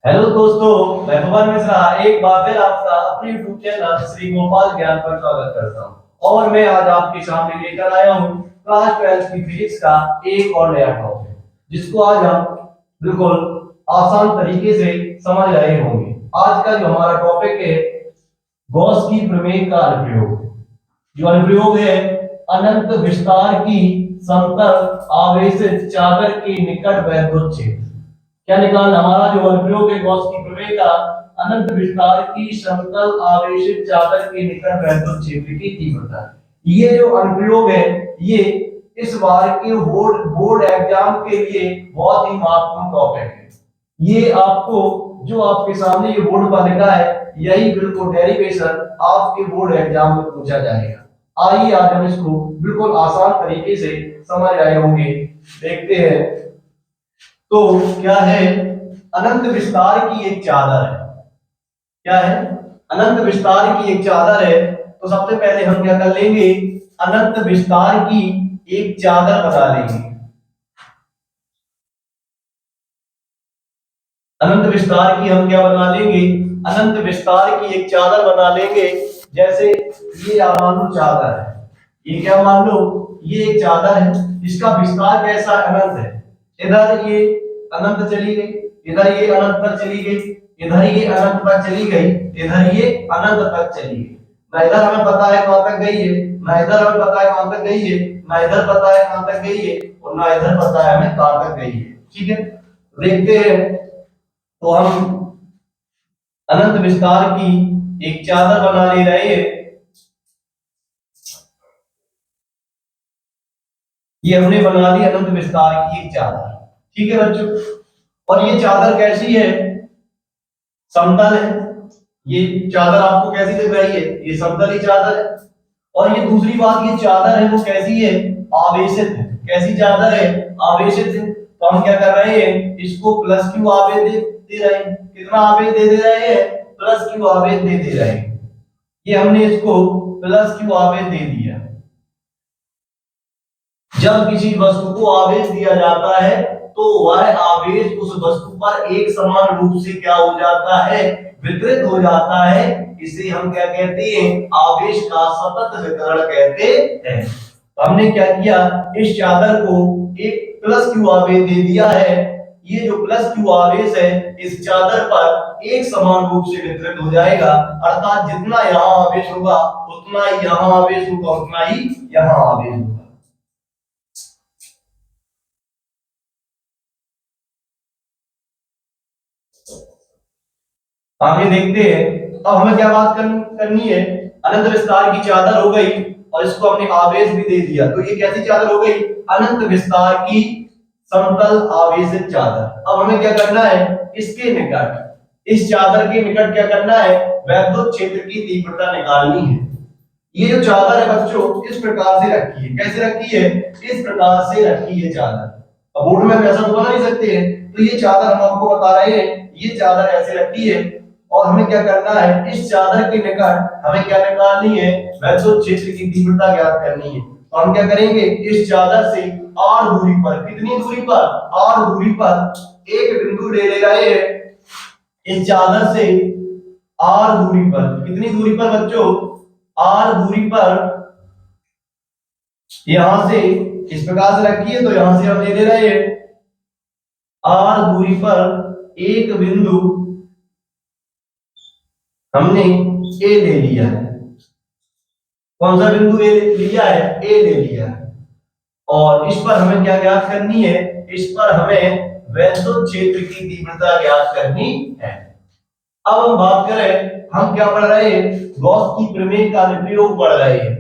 Hello दोस्तों, मैं भवन मिश्रा एक बार फिर आपका अपने यूट्यूब चैनल श्री गोपाल ज्ञान पर स्वागत करता हूं। और मैं आज आपके सामने लेकर आया हूं क्लास 12 की फिजिक्स का एक और नया टॉपिक, जिसको आज हम बिल्कुल आसान तरीके से समझ रहे होंगे। आज का जो हमारा टॉपिक है गॉस की प्रमेय का अनुप्रयोग। जो अनुप्रयोग है अनंत विस्तार की समतल आवेशित चादर के निकट वैद्युत क्षेत्र। क्या निकालना हमारा जो अनुप्रयोग है गॉस की प्रमेय का अनंत विस्तार की समतल आवेशित चादर के निकट वैद्युत क्षेत्र की तीव्रता। ये जो अनुप्रयोग है ये इस बार के बोर्ड एग्जाम के लिए बहुत ही महत्वपूर्ण टॉपिक है। ये आपको जो आपके सामने ये बोर्ड पर लिखा है यही बिल्कुल डेरिवेशन आपके बोर्ड एग्जाम में पूछा जाएगा। आइए आज हम इसको बिल्कुल आसान तरीके से समझ आए होंगे। देखते हैं तो क्या है अनंत विस्तार की एक चादर है। क्या है अनंत विस्तार की एक चादर है। तो सबसे पहले हम क्या कर लेंगे, अनंत विस्तार की एक चादर बना लेंगे। अनंत विस्तार की हम क्या बना लेंगे, अनंत विस्तार की एक चादर बना लेंगे। जैसे ये मान लो चादर है, ये क्या मान लो ये एक चादर है, इसका विस्तार कैसा अनंत है। इधर ये अनंत चली गई, इधर ये अनंत तक चली गई, इधर ये अनंत तक चली गई, इधर ये अनंत तक चली गई। ना इधर हमें पता है कहां तक गई है, ना इधर हमें पता है कहां तक गई है, ना इधर पता है कहां तक गई है, और ना इधर पता है हमें कहां तक गई है। ठीक है, देखते हैं। तो हम अनंत विस्तार की एक चादर बना ले रहे हैं। ये हमने बना ली अनंत विस्तार की एक चादर। ठीक है बच्चों, और ये चादर कैसी है, समतल है। ये चादर आपको कैसी दिख रही है, ये समतल ही चादर है। और ये दूसरी बात, ये चादर है वो कैसी है, आवेशित है। कैसी चादर है, आवेशित है। तो हम क्या कर रहे हैं, इसको प्लस क्यू आवेश दे रहे हैं। कितना आवेश दे रहे हैं, प्लस क्यू आवेश दे रहे हैं। ये हमने इसको प्लस क्यू आवेश दे दिया। जब किसी वस्तु को आवेश दिया जाता है तो वह आवेश उस वस्तु पर एक समान रूप से क्या हो जाता है, वितरित हो जाता है। इसे हम क्या कहते हैं, आवेश का सतत वितरण कहते हैं। तो हमने क्या किया, इस चादर को एक प्लस क्यू आवेश दे दिया है। ये जो प्लस क्यू आवेश है इस चादर पर एक समान रूप से वितरित हो जाएगा। अर्थात जितना यहाँ आवेश होगा उतना ही यहाँ आवेश होगा, उतना ही यहाँ आवेश होगा। आगे देखते हैं। अब हमें क्या बात करनी है, अनंत विस्तार की चादर हो गई और इसको हमने आवेश भी दे दिया। तो ये कैसी चादर हो गई, अनंत विस्तार की समतल आवेशित चादर। अब हमें क्या करना है, इसके निकट, इस चादर के निकट क्या करना है, वैद्युत क्षेत्र की तीव्रता निकालनी है। ये जो चादर है बच्चों इस प्रकार से रखी है। कैसे रखी है, इस प्रकार से रखी है चादर। अब बोर्ड में हम ऐसा तो बना नहीं सकते हैं, तो ये चादर हम आपको बता रहे हैं, ये चादर ऐसे रखी है। और हमें क्या करना है, इस चादर के निकट हमें क्या निकालनी है, वैद्युत क्षेत्र की तीव्रता ज्ञात करनी है। तो हम क्या करेंगे, इस चादर से r दूरी पर, कितनी दूरी पर, r दूरी पर एक बिंदु ले रहे हैं। इस चादर से r दूरी पर, कितनी दूरी पर बच्चों, r दूरी पर, यहां से इस प्रकार से रखी है। तो यहां से हम ले रहे हैं r दूरी पर एक बिंदु हमने ए ले लिया है। कौन सा बिंदु ए लिया है, ए ले लिया है। और इस पर हमें क्या ज्ञात करनी है, इस पर हमें वैद्युत क्षेत्र की तीव्रता ज्ञात करनी है। अब हम बात करें, हम क्या पढ़ रहे हैं, गॉस की प्रमेय का अनुप्रयोग पढ़ रहे हैं।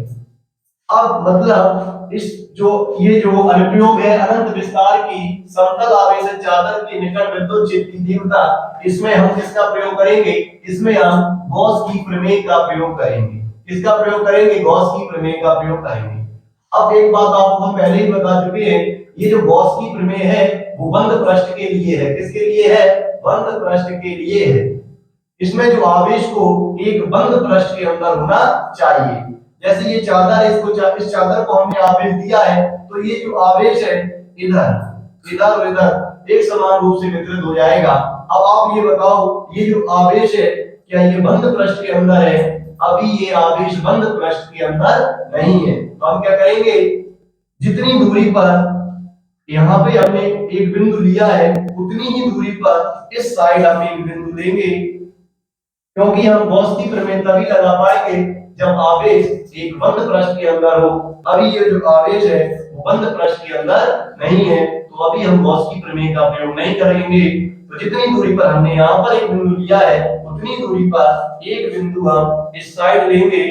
अब मतलब इस जो ये जो अनुप्रयोग है अनंत विस्तार की समतल आवेशित चादर के निकट विद्युत क्षेत्र की तीव्रता, इसमें हम किसका प्रयोग करेंगे, इसमें हम गॉस की प्रमेय का प्रयोग करेंगे। किसका प्रयोग करेंगे, गॉस की प्रमेय का प्रयोग करेंगे। अब एक बात आपको हम पहले ही बता चुके हैं, ये जो गॉस की प्रमेय है वो बंद पृष्ठ के लिए है। किसके लिए है, बंद पृष्ठ के लिए है। इसमें जो आवेश को एक बंद पृष्ठ के अंदर होना चाहिए। जैसे ये चादर है, इस चादर को हमने आवेश दिया है, तो ये जो आवेश है इधर, इधर और इधर एक समान रूप से वितरित हो जाएगा। अब आप ये बताओ, ये जो आवेश है क्या ये बंद पृष्ठ के अंदर है? अभी ये आवेश बंद पृष्ठ के अंदर नहीं है। तो हम क्या करेंगे, जितनी दूरी पर यहाँ पे हमने एक बिंदु लिया है उतनी ही दूरी पर इस साइड हम एक बिंदु लेंगे, क्योंकि हम गॉस की प्रमेय तभी लगा पाएंगे जब आवेश एक बंद पृष्ठ के अंदर हो। अभी ये जो आवेश है वो बंद पृष्ठ के अंदर नहीं है, तो अभी हम गॉस की प्रमेय का प्रयोग नहीं करेंगे। तो जितनी दूरी पर हमने यहाँ पर एक बिंदु लिया है उतनी दूरी पर एक बिंदु हम इस साइड लेंगे।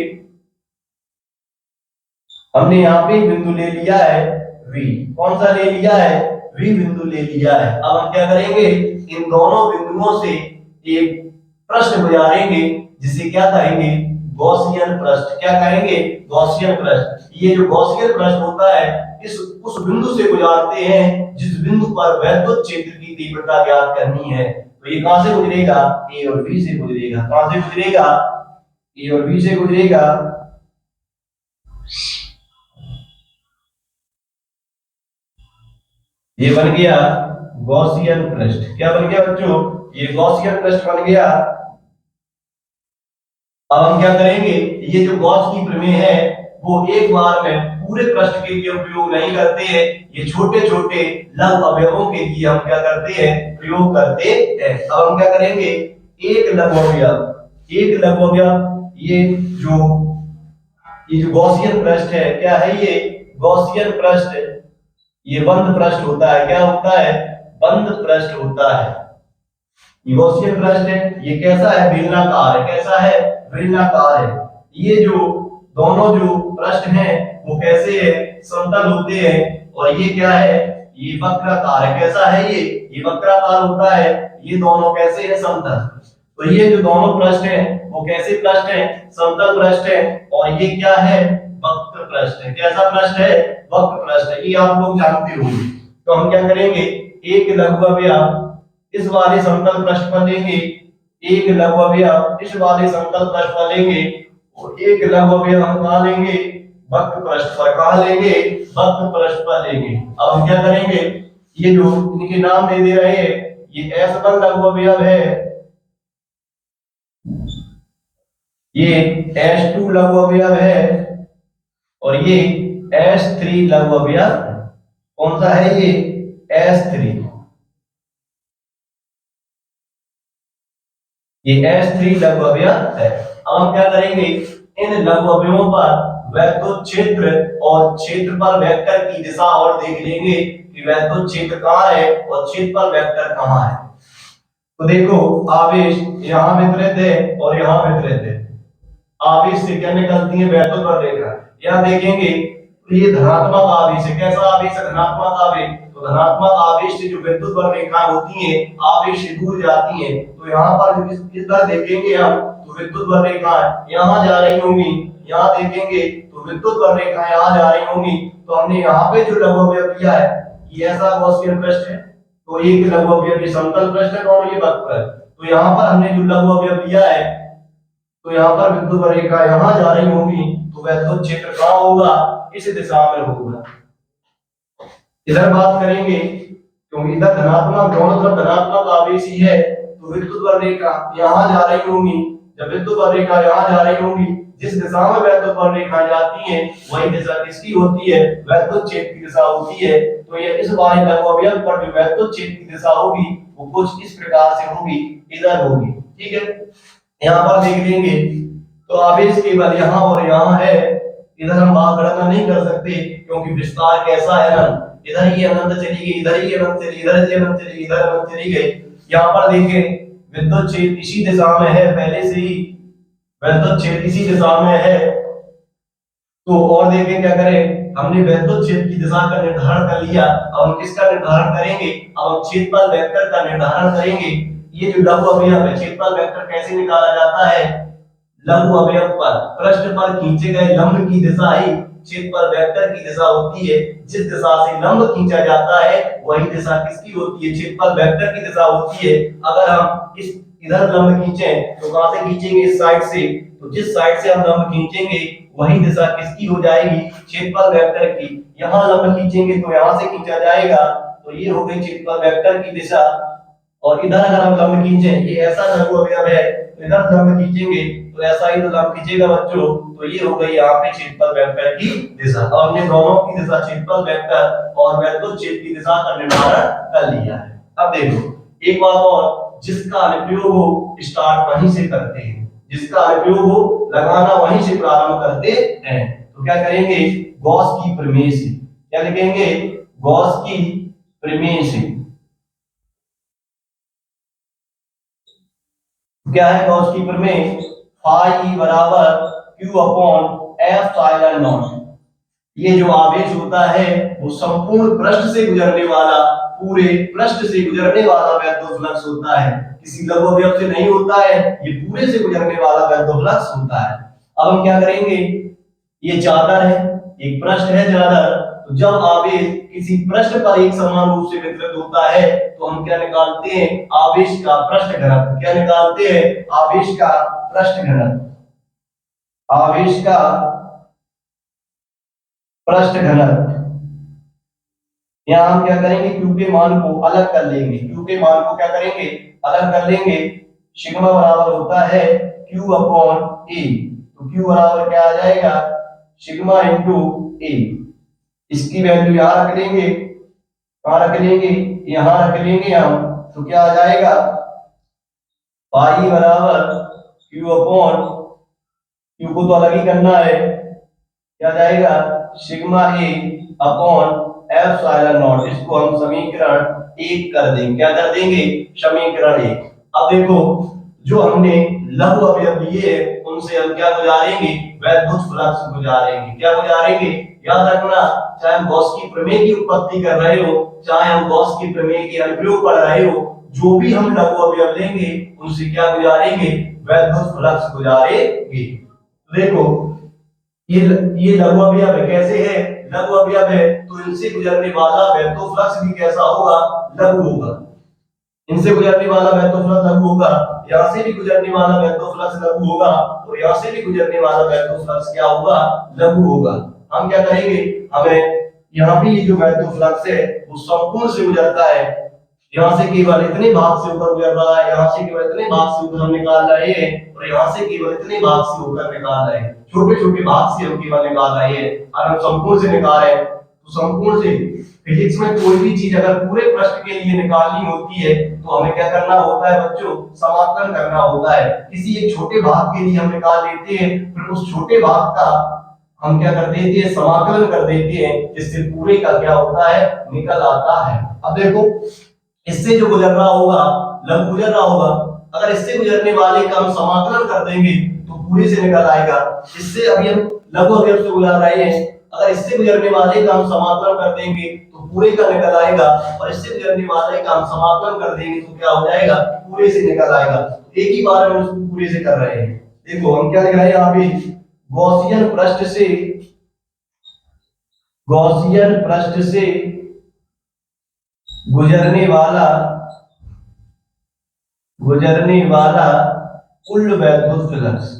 हमने यहाँ पे एक बिंदु ले लिया है V। कौन सा ले लिया है? V बिंदु ले लिया है। अब हम क्या करेंगे, इन दोनों बिंदुओं से एक प्रश्न गुजारेंगे जिसे क्या कहेंगे, गॉसियन पृष्ठ। क्या कहेंगे? गॉसियन पृष्ठ। ये जो गॉसियन पृष्ठ होता है इस उस बिंदु से गुजारते हैं जिस बिंदु पर वैद्युत क्षेत्र की तीव्रता ज्ञात करनी है। तो ये कहां से गुजरेगा? ए और बी से गुजरेगा। कहां से गुजरेगा? ए और बी से गुजरेगा। ये बन गया गॉसियन पृष्ठ। क्या बन गया बच्चों? ये गॉसियन पृष्ठ बन गया। अब हम क्या करेंगे, ये जो गॉस की प्रमेय है वो एक बार में पूरे पृष्ठ के लिए उपयोग नहीं करते हैं, ये छोटे छोटे लघु अवयवों के लिए हम क्या करते हैं, प्रयोग करते हैं। अब हम क्या करेंगे, एक लघु अवयव ये जो गॉसियन पृष्ठ है, क्या है ये? गॉसियन पृष्ठ। ये बंद पृष्ठ होता है। क्या होता है? बंद पृष्ठ होता है। ये गॉसियन पृष्ठ है। ये कैसा है? बेलनाकार है। कैसा है? बेलनाकार है। ये जो दोनों जो पृष्ठ हैं वो कैसे है? समतल होते हैं। और ये क्या है? ये वक्राकार है। कैसा है ये? ये वक्राकार होता है। ये दोनों कैसे है? समतल। तो ये जो दोनों पृष्ठ हैं वो कैसे पृष्ठ हैं? समतल पृष्ठ है। और ये क्या है? वक्र पृष्ठ है। कैसा पृष्ठ है? वक्र पृष्ठ है। ये आप लोग जानते होंगे। तो हम क्या करेंगे, एक लघु अवयव इस वाले समतल पृष्ठ पर लेंगे, एक लघु अवयव इस वाले समतल पृष्ठ पर लेंगे, और एक लघु अवयव हम कहां लेंगे? वक्र पृष्ठ पर। कहां लेंगे? वक्र पृष्ठ पर लेंगे। अब हम क्या करेंगे, ये जो इनके नाम दे दे रहे हैं, ये S1 लघु अवयव है, ये S2 लघु अवयव है, और ये S3 लघु अवयव। कौन सा है ये? S3। ये S3 लघु अवयव है। अब हम क्या करेंगे, इन लघु अवयवों पर वैद्युत क्षेत्र और क्षेत्रफल वेक्टर की दिशा और देख लेंगे कि वैद्युत क्षेत्र कहां है और क्षेत्रफल वेक्टर कहां है। तो देखो, आवेश यहां वितरित है और यहां वितरित है। आवेश से क्या निकलती है? वैद्युत रेखा। यहां देखेंगे तो ये धनात्मक आवेश है। कैसा आवेश है? धनात्मक आवेश। तो धनात्मक आवेश से जो विद्युत रेखा होती है आवेश से दूर जाती है। तो यहाँ पर इस तरह देखेंगे हम तो विद्युत रेखा यहाँ जा रही होंगी, यहाँ देखेंगे तो विद्युत रेखा यहाँ जा रही होंगी। तो हमने यहाँ पे जो लघु अवयव लिया है ये ऐसा गॉसियन पृष्ठ है। तो एक लघु अवयव ये समतल पृष्ठ है और ये वक्र है। तो यहाँ पर हमने जो लघु अवयव लिया है तो यहाँ पर विद्युत रेखा यहाँ जा रही होगी, तो वैद्युत क्षेत्र कहाँ होगा? इस दिशा में होगा। इधर बात करेंगे क्योंकि इधर धनात्मक, दोनों तरफ धनात्मक आवेश ही है, तो विद्युत रेखा यहाँ जा रही होंगी। जब विद्युत रेखा यहाँ जा रही होंगी, जिस दिशा में वैद्युत रेखा जाती है वही दिशा किसकी होती है? वैद्युत क्षेत्र की दिशा होती है। तो ये इस वाले लघु अवयव पर जो वैद्युत क्षेत्र की दिशा होगी वो कुछ इस प्रकार से होगी, इधर होगी। ठीक है, यहाँ पर देख लेंगे तो आवेश केवल यहाँ और यहाँ है। इधर हम बात गणना नहीं कर सकते क्योंकि विस्तार कैसा है ना, इधर ही अनंत चली गई, इधर ही अनंत चली, इधर ही अनंत चली, इधर अनंत चली गई। यहाँ पर देखें विद्युत क्षेत्र इसी दिशा में है, पहले से ही वैद्युत क्षेत्र इसी दिशा में है। तो और देखें क्या करें, हमने वैद्युत क्षेत्र की दिशा का निर्धारण कर लिया। अब हम किसका निर्धारण करेंगे? अब हम क्षेत्रफल वेक्टर का निर्धारण करेंगे। ये जो लघु अवयव है, क्षेत्रफल वेक्टर कैसे निकाला जाता है? लघु अवयव पर पृष्ठ पर खींचे गए लंब की दिशा ही क्षेत्रफल वेक्टर की दिशा होती है। जिस दिशा से लंब खींचा जाता है वही दिशा किसकी होती है? क्षेत्रफल वेक्टर की दिशा होती है। अगर हम इस इधर लंब खींचें तो कहां से खींचेंगे? इस साइड से। तो जिस साइड से हम लंब खींचेंगे वही दिशा किसकी हो जाएगी? क्षेत्रफल वेक्टर की। यहाँ लंब खींचेंगे तो यहाँ से खींचा जाएगा, तो ये हो गई क्षेत्रफल वेक्टर की दिशा। और इधर अगर हम लंब खींचे, ये ऐसा लघु अवयव है तो इधर लंब खींचेंगे तो ऐसा ही तो लंब खींचेगा बच्चों। तो ये हो गई यहाँ पे क्षेत्रफल वेक्टर की दिशा। अब हमने दोनों की दिशा क्षेत्रफल वेक्टर और वैद्युत क्षेत्र की दिशा का निर्धारण कर लिया है। अब देखो एक बात और, जिसका अनुप्रयोग हो स्टार्ट वहीं से करते हैं, जिसका अनुप्रयोग हो लगाना वहीं से प्रारंभ करते हैं। तो क्या करेंगे, गॉस की प्रमेय से, क्या लिखेंगे, गॉस की प्रमेय से। क्या है गॉस की प्रमेय, फाई बराबर क्यू अपॉन एफ साइलन नॉट। ये जो आवेश होता है वो संपूर्ण पृष्ठ से गुजरने वाला, पूरे पृष्ठ से गुजरने वाला वैद्युत फ्लक्स होता है, किसी लघु अवयव से नहीं होता है, ये पूरे से गुजरने वाला वैद्युत फ्लक्स होता है। अब हम क्या करेंगे, ये चादर है, एक पृष्ठ है चादर, तो जब आवेश किसी पृष्ठ पर एक समान रूप से वितरित होता है तो हम क्या निकालते हैं, आवेश का पृष्ठ घनत्व। क्या निकालते हैं, आवेश का पृष्ठ घनत्व, आवेश का पृष्ठ घनत्व। यहाँ हम क्या करेंगे, क्यू के मान को अलग कर लेंगे, क्यू के मान को क्या करेंगे, अलग कर लेंगे। सिग्मा बराबर होता है क्यू अपॉन ए, तो क्यू बराबर क्या आ जाएगा, सिग्मा इंटू ए। इसकी वैल्यू यहाँ रख लेंगे, कहाँ रख लेंगे, यहाँ रख लेंगे हम, तो क्या आ जाएगा, पाई बराबर क्यू अपॉन, क्यू को तो अलग ही करना है, क्या जाएगा, sigma A upon F साइलन not. इसको हम समीकरण एक कर देंगे, क्या कर देंगे, समीकरण एक। अब देखो जो हमने लघु अवयव लिए उनसे हम क्या गुजारेंगे, वैद्युत फ्लक्स गुजारेंगे। क्या गुजारेंगे, याद रखना, चाहे हम गॉस की प्रमेय की उत्पत्ति कर रहे हो, चाहे हम गॉस की प्रमेय के अनुप्रयोग पढ़ रहे हो, जो भी हम लघु अवयव लेंगे उनसे क्या गुजारेंगे, वैद्युत फ्लक्स गुजारेंगे। देखो ये लघु अवयव है, कैसे है, लघु अवयव है तो इनसे गुजरने वाला वैद्युत फ्लक्स भी कैसा होगा, लघु होगा। इनसे गुजरने वाला वैद्युत फ्लक्स लघु होगा, यहाँ से भी गुजरने वाला वैद्युत फ्लक्स लघु होगा, और यहाँ से भी गुजरने वाला वैद्युत फ्लक्स क्या होगा, लघु होगा। हम क्या करेंगे, हमें यहाँ भी जो वैद्युत फ्लक्स है वो संपूर्ण से गुजरता है, यहाँ से केवल इतने भाग से ऊपर गुजर रहा है, यहाँ से केवल इतने भाग से ऊपर हम निकाल रहे हैं, और यहाँ से केवल इतने भाग से ऊपर निकाल रहे हैं, छोटे छोटे भाग से हम केवल निकाल रहे हैं। अगर हम संपूर्ण से निकाल रहे हैं तो संपूर्ण से, फिजिक्स में कोई भी चीज अगर पूरे पृष्ठ के लिए निकालनी होती है तो हमें क्या करना होता है बच्चों, समाकलन करना होता है। किसी एक छोटे भाग के लिए हम निकाल लेते हैं, फिर उस छोटे भाग का हम क्या कर देते हैं, समाकलन कर देते हैं, जिससे पूरे का क्या होता है, निकल आता है। अब देखो इससे जो गुजर रहा होगा, लघु गुजर रहा होगा, अगर इससे गुजरने वाले का हम समाकलन कर देंगे तो पूरे से निकल आएगा। इससे अभी हम लघु अवयव से गुजर रहे हैं, अगर इससे गुजरने वाले का हम समाकलन कर देंगे तो पूरे का निकल आएगा, और इससे गुजरने वाले का हम समाकलन कर देंगे तो क्या हो जाएगा, पूरे से निकल आएगा। एक ही बार हम उसको पूरे से कर रहे हैं। देखो हम क्या लिख रहे हैं यहाँ पे, गॉसियन पृष्ठ से, गॉसियन पृष्ठ से गुजरने वाला कुल वैद्युत फ्लक्स।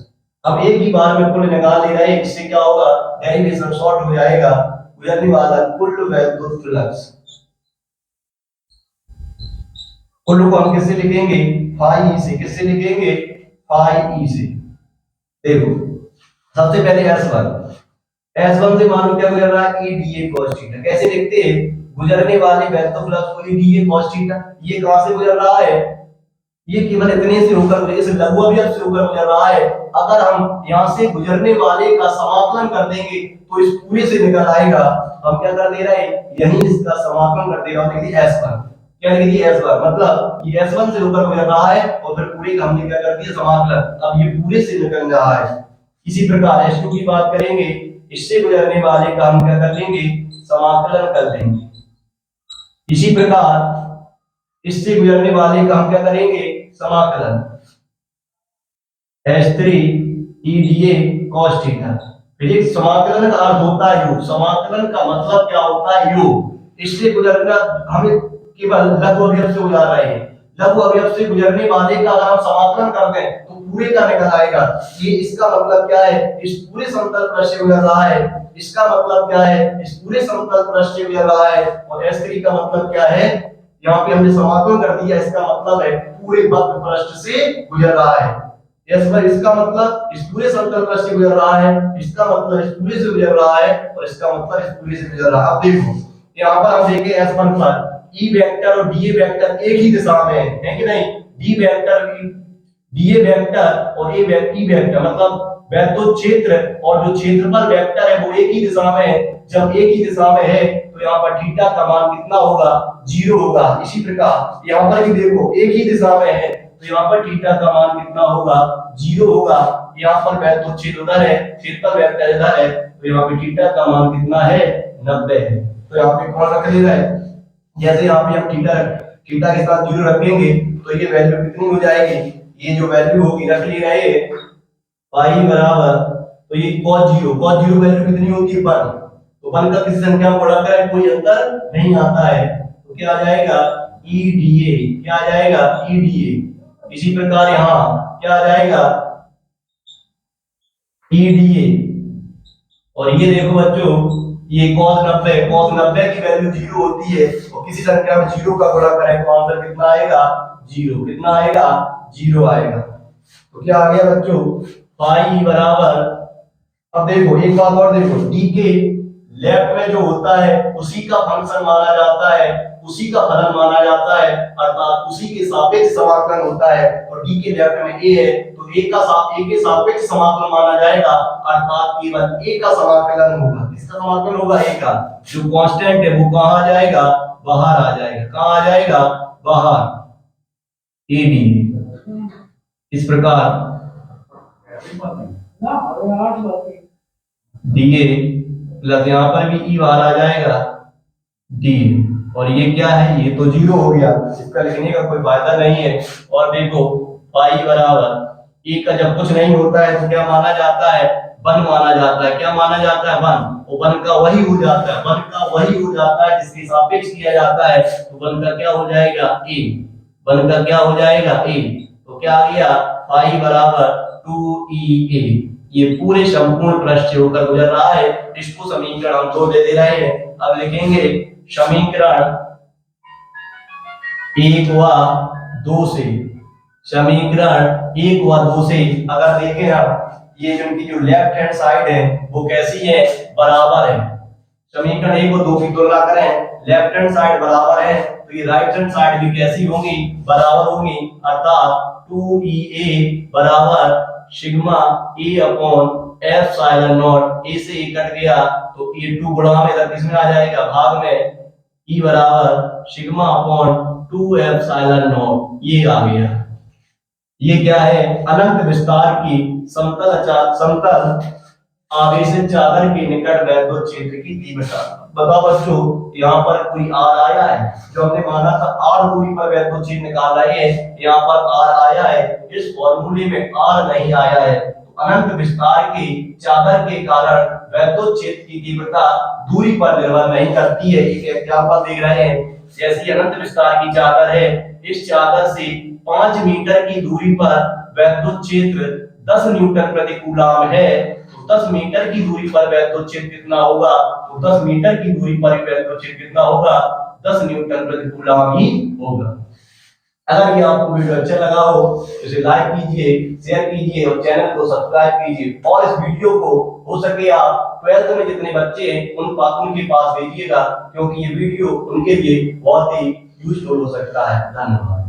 अब एक ही बार में कुल निकाल ले रहे हैं, इससे क्या होगा, डेरिवेशन शॉर्ट हो जाएगा। गुजरने वाला कुल वैद्युत फ्लक्स, कुल को हम किससे लिखेंगे, फाई ई से। किससे लिखेंगे, फाई ई से। देखो सबसे पहले S1, S1 से मालूम क्या गुजर रहा है, E dA cos थीटा। कैसे लिखते हैं, गुजरने वाले वैद्युत फ्लक्स को E dA cos थीटा। ये कहां से गुजर रहा है, ये केवल इतने से होकर, इस लघु अवयव से होकर गुजर रहा है। अगर हम यहां से गुजरने वाले का समाकलन कर देंगे तो इस पूरे से निकल आएगा। हम क्या कर दे रहे हैं, यहीं इसका समाकलन कर देगा, लिख दिया S1। क्या लिख दिया, S1, मतलब ये S1 से होकर गुजर रहा है और फिर पूरे का हमने क्या कर दिया, समाकलन। अब ये पूरे से निकल रहा है। इसी प्रकार S2 की बात करेंगे, इससे गुजरने वाले का हम क्या कर लेंगे, समाकलन कर लेंगे। इसी प्रकार इससे गुजरने वाले का हम क्या करेंगे, समाकलन। S3 E dA cos theta. Physics समाकलन का अर्थ होता है योग, समाकलन का मतलब क्या होता है, योग। इससे गुजरना, हमें केवल लघु अवयव से गुजर रहे हैं, लघु अवयव से गुजरने वाले का अगर हम समाकलन कर दें तो पूरे का निकल आएगा। ये इसका मतलब क्या है, इस पूरे समतल पृष्ठ से गुजर रहा है। इसका मतलब क्या है, इस पूरे समतल पृष्ठ से गुजर रहा है। और S3 का मतलब क्या है, यहाँ पे हमने समाकलन कर दिया, इसका मतलब है पूरे वक्र पृष्ठ से गुजर रहा है। यस पर इसका मतलब इस पूरे समतल पृष्ठ से गुजर रहा है, इसका मतलब इस पूरे से गुजर रहा है, और इसका मतलब इस पूरे से गुजर रहा है। अब देखो यहाँ पर हम देखें S1 पर E वेक्टर और DA वेक्टर एक ही दिशा में है कि नहीं? D वेक्टर DA वेक्टर और E वेक्टर मतलब वैद्युत क्षेत्र और जो क्षेत्रफल वेक्टर है वो एक ही दिशा में है। जब एक ही दिशा में है तो यहाँ पर थीटा का मान कितना होगा? 0 होगा। इसी प्रकार यहाँ पर भी देखो एक ही दिशा में है तो यहाँ पर थीटा का मान कितना होगा? 0 होगा। यहाँ पर वैद्युत क्षेत्र उधर है, क्षेत्रफल वेक्टर इधर है, तो यहाँ पे थीटा का मान कितना है? 90 है। तो यहाँ पे कौन रख लेना है? जैसे यहाँ पे हम थीटा के साथ 0 रखेंगे तो ये वैल्यू कितनी हो जाएगी? ये जो वैल्यू होगी रख ली रहे पाई बराबर, तो ये cos 0 वैल्यू कितनी होती है? 1। तो 1 का किसी संख्या में गुणा करें कोई अंतर नहीं आता है, तो क्या आ जाएगा? EDA। क्या आ जाएगा? EDA। इसी प्रकार यहाँ क्या आ जाएगा? EDA। और ये देखो बच्चों, ये cos 90 की वैल्यू 0 होती है, और किसी संख्या में 0 का गुणा करें तो आंसर कितना आएगा? 0। कितना आएगा? 0 आएगा। तो क्या आ गया बच्चों? पाई बराबर, अब देखो एक बात और देखो, डी के लेफ्ट में जो होता है उसी का फंक्शन माना जाता है, उसी का फलन माना जाता है, अर्थात उसी के सापेक्ष समाकलन होता है। और डी के लेफ्ट में ए है तो ए के सापेक्ष समाकलन माना जाएगा, अर्थात केवल ए का समाकलन होगा। किसका समाकलन होगा? ए का। जो कांस्टेंट है वो कहां आ जाएगा? बाहर आ जाएगा। कहां आ जाएगा? बाहर। एडी। इस प्रकार डीए प्लस यहाँ पर भी ई बाहर आ जाएगा डी, और ये क्या है? ये तो 0 हो गया, इसका लिखने का कोई फायदा नहीं है। और देखो पाई बराबर ई का जब कुछ नहीं होता है तो क्या माना जाता है? 1 माना जाता है। क्या माना जाता है? 1। और 1 का वही हो जाता है, 1 का वही हो जाता है जिसके सापेक्ष किया जाता है, तो 1 का क्या हो जाएगा? ए। 1 का क्या हो जाएगा? ए। तो क्या आ गया? पाई बराबर 2EA। ये पूरे संपूर्ण पृष्ठ से होकर गुजर रहा है। इसको समीकरण हम 2 दे रहे हैं। अब लिखेंगे समीकरण 1 व 2 से, समीकरण 1 व 2 से अगर देखें हम, ये जो लेफ्ट हैंड साइड है वो कैसी है? बराबर है। समीकरण 1 और 2 की तुलना करें, लेफ्ट हैंड साइड बराबर है तो ये राइट हैंड साइड भी कैसी होंगी? बराबर होंगी, अर्थात 2EA बराबर sigma A upon epsilon naught. A से ए कट गया तो ये 2 गुणा में इधर किसमें आ जाएगा? भाग में। E बराबर सिग्मा अपॉन 2 एप्सिलॉन नॉट, ये आ गया। ये क्या है? अनंत विस्तार की समतल आवेशित चादर के निकट वैद्युत क्षेत्र की तीव्रता। बताओ बच्चों, यहाँ पर कोई आर आया है? जो हमने माना था आर दूरी पर वैद्युत क्षेत्र निकाला है, यहाँ पर आर आया है। इस फॉर्मूले में आर नहीं आया है। तो अनंत विस्तार की चादर के कारण वैद्युत क्षेत्र की तीव्रता दूरी पर निर्भर नहीं करती है। एक एग्जांपल देख रहे हैं, जैसी अनंत विस्तार की चादर है, इस चादर से 5 मीटर की दूरी पर वैद्युत क्षेत्र 10 न्यूटन प्रति कूलम है। 10 मीटर की दूरी पर वैद्युत क्षेत्र कितना होगा? तो 10 मीटर की दूरी पर वैद्युत क्षेत्र कितना होगा? 10 न्यूटन प्रति कूलम ही होगा। अगर ये आपको वीडियो अच्छा लगा हो तो इसे लाइक कीजिए, शेयर कीजिए और चैनल को सब्सक्राइब कीजिए। और इस वीडियो को हो सके आप 12th में जितने बच्चे हैं उनके पास भेजिएगा, क्योंकि ये वीडियो उनके लिए बहुत ही यूजफुल हो सकता है। धन्यवाद।